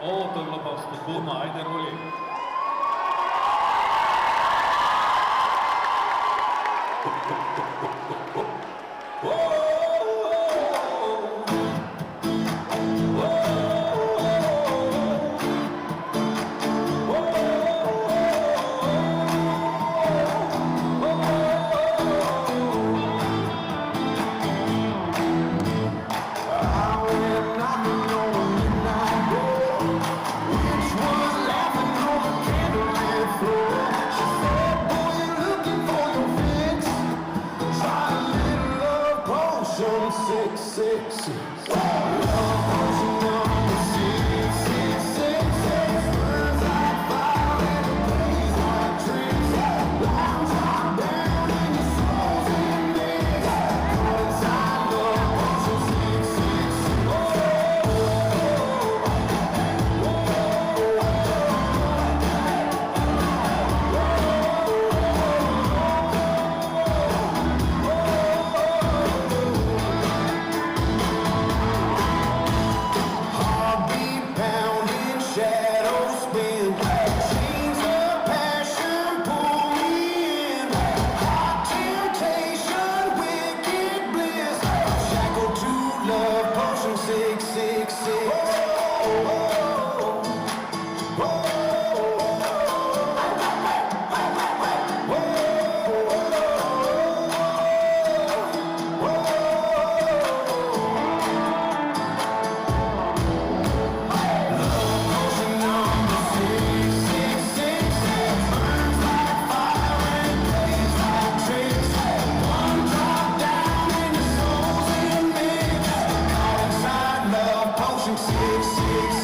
O, to je bilo pa spodbudno, ajde roli. Six, six, six. Love potion number 666. Burns like fire and it plays like tricks. Long time down in your soul's in mix. Caught inside love potion 666.